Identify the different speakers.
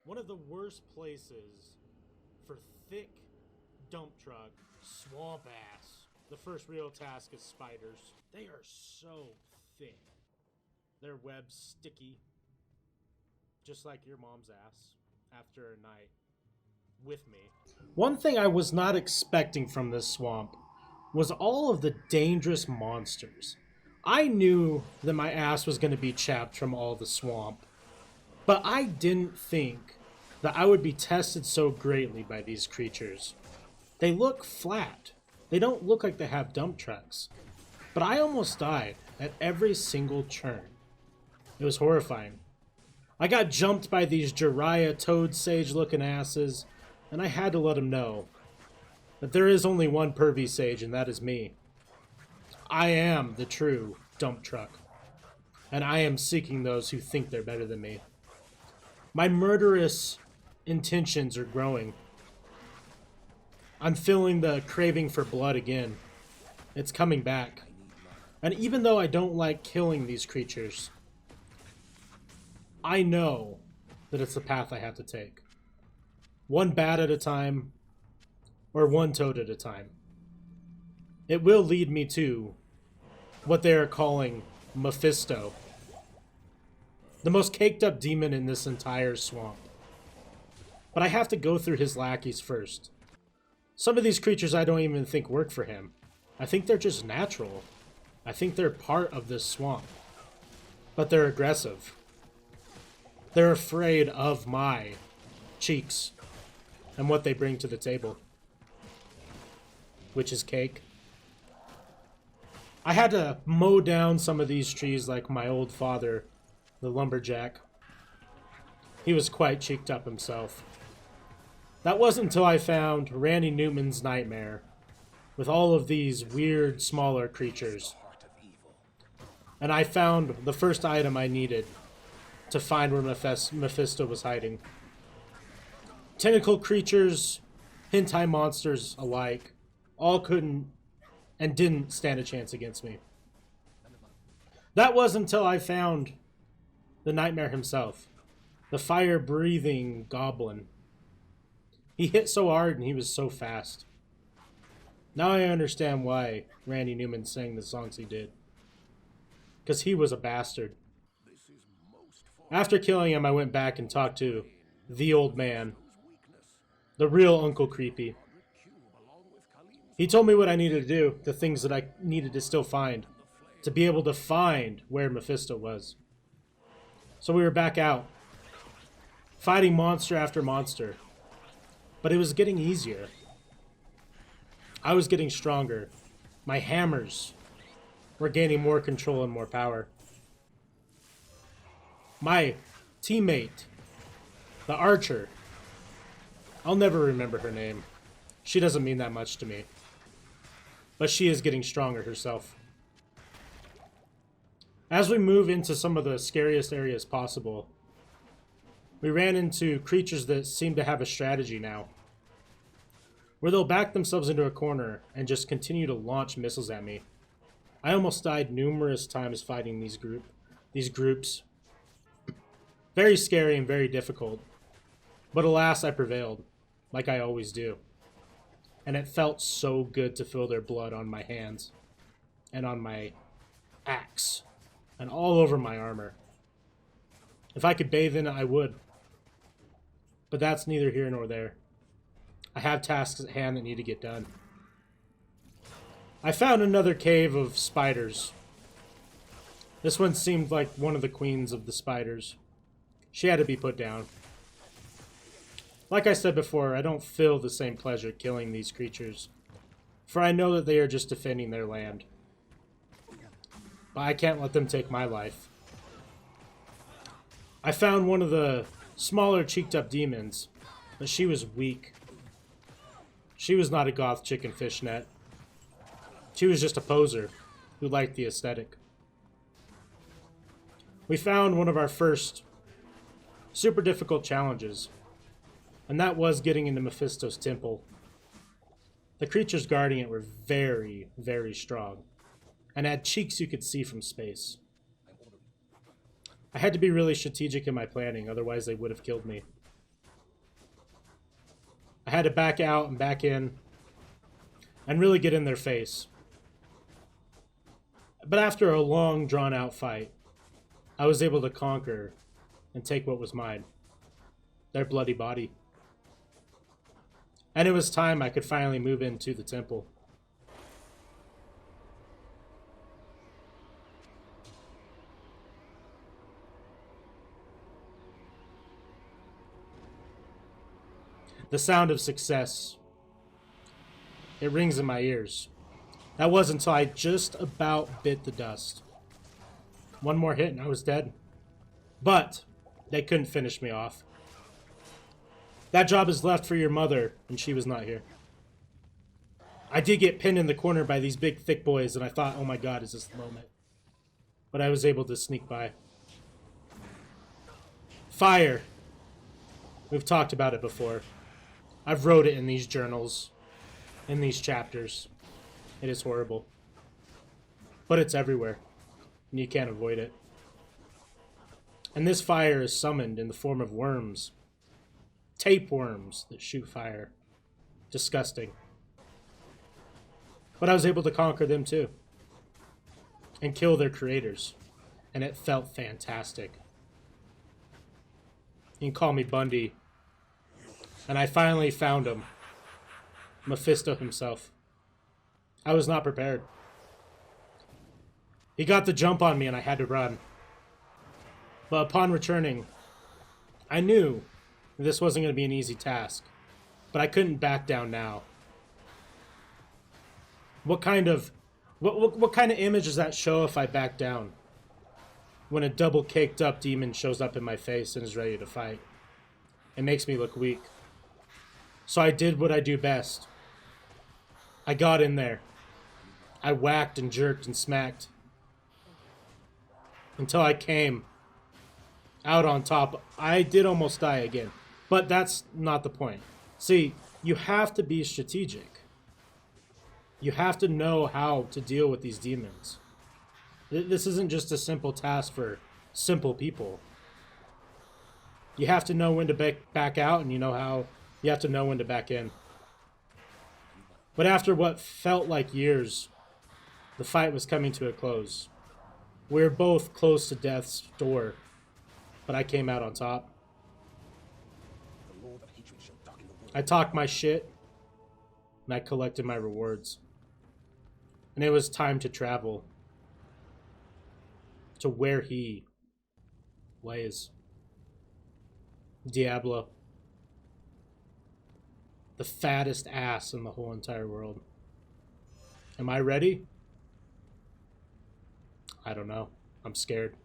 Speaker 1: One of the worst places for thick dump truck swamp ass. The first real task is spiders. They are so thick. Their webs sticky, just like your mom's ass after a night with me. One thing I was not expecting from this swamp was all of the dangerous monsters. I knew that my ass was going to be chapped from all the swamp, but I didn't think that I would be tested so greatly by these creatures. They look flat. They don't look like they have dump trucks. But I almost died at every single turn. It was horrifying. I got jumped by these Jiraiya toad sage looking asses, and I had to let them know that there is only one pervy sage, and that is me. I am the true dump truck, and I am seeking those who think they're better than me. My murderous intentions are growing. I'm feeling the craving for blood again. It's coming back. And even though I don't like killing these creatures, I know that it's the path I have to take. One bat at a time, or one toad at a time. It will lead me to what they are calling Mephisto, the most caked up demon in this entire swamp. But I have to go through his lackeys first. Some of these creatures I don't even think work for him. I think they're just natural. I think they're part of this swamp. But they're aggressive. They're afraid of my cheeks and what they bring to the table, which is cake. I had to mow down some of these trees like my old father, the lumberjack. He was quite cheeked up himself. That wasn't until I found Randy Newman's nightmare with all of these weird, smaller creatures. And I found the first item I needed to find where Mephisto was hiding. Tentacle creatures, hentai monsters alike, all couldn't and didn't stand a chance against me. That wasn't until I found the nightmare himself, the fire-breathing goblin. He hit so hard and he was so fast. Now I understand why Randy Newman sang the songs he did. Because he was a bastard. After killing him, I went back and talked to the old man, the real Uncle Creepy. He told me what I needed to do, the things that I needed to still find, to be able to find where Mephisto was. So we were back out, fighting monster after monster. But it was getting easier. I was getting stronger. My hammers were gaining more control and more power. My teammate, the archer, I'll never remember her name. She doesn't mean that much to me. But she is getting stronger herself. As we move into some of the scariest areas possible, we ran into creatures that seem to have a strategy now, where they'll back themselves into a corner and just continue to launch missiles at me. I almost died numerous times fighting these groups. Very scary and very difficult. But alas, I prevailed, like I always do. And it felt so good to feel their blood on my hands, and on my axe, and all over my armor. If I could bathe in it, I would. But that's neither here nor there. I have tasks at hand that need to get done. I found another cave of spiders. This one seemed like one of the queens of the spiders. She had to be put down. Like I said before, I don't feel the same pleasure killing these creatures, for I know that they are just defending their land. But I can't let them take my life. I found one of the smaller cheeked up demons, but she was weak. She was not a goth chicken fishnet. She was just a poser who liked the aesthetic. We found one of our first super difficult challenges, and that was getting into Mephisto's temple. The creatures guarding it were very, very strong, and had cheeks you could see from space. I had to be really strategic in my planning, otherwise they would have killed me. had to back out and back in and really get in their face. But after a long, drawn-out fight, I was able to conquer and take what was mine, their bloody body. And it was time I could finally move into the temple. The sound of success, it rings in my ears. That was until I just about bit the dust. One more hit and I was dead. But they couldn't finish me off. That job is left for your mother, and she was not here. I did get pinned in the corner by these big thick boys, and I thought, oh my god, is this the moment? But I was able to sneak by. Fire. We've talked about it before. I've wrote it in these journals, in these chapters. It is horrible. But it's everywhere, and you can't avoid it. And this fire is summoned in the form of worms. Tapeworms that shoot fire. Disgusting. But I was able to conquer them too. And kill their creators. And it felt fantastic. You can call me Bundy. And I finally found him. Mephisto himself. I was not prepared. He got the jump on me and I had to run. But upon returning, I knew this wasn't going to be an easy task. But I couldn't back down now. What kind of image does that show if I back down? When a double caked up demon shows up in my face and is ready to fight. It makes me look weak. So I did what I do best. I got in there. I whacked and jerked and smacked. Until I came out on top. I did almost die again. But that's not the point. See, you have to be strategic. You have to know how to deal with these demons. This isn't just a simple task for simple people. You have to know when to back out, and you have to know when to back in. But after what felt like years, the fight was coming to a close. We were both close to death's door, but I came out on top. I talked my shit, and I collected my rewards. And it was time to travel to where he lays. Diablo. The fattest ass in the whole entire world. Am I ready? I don't know. I'm scared.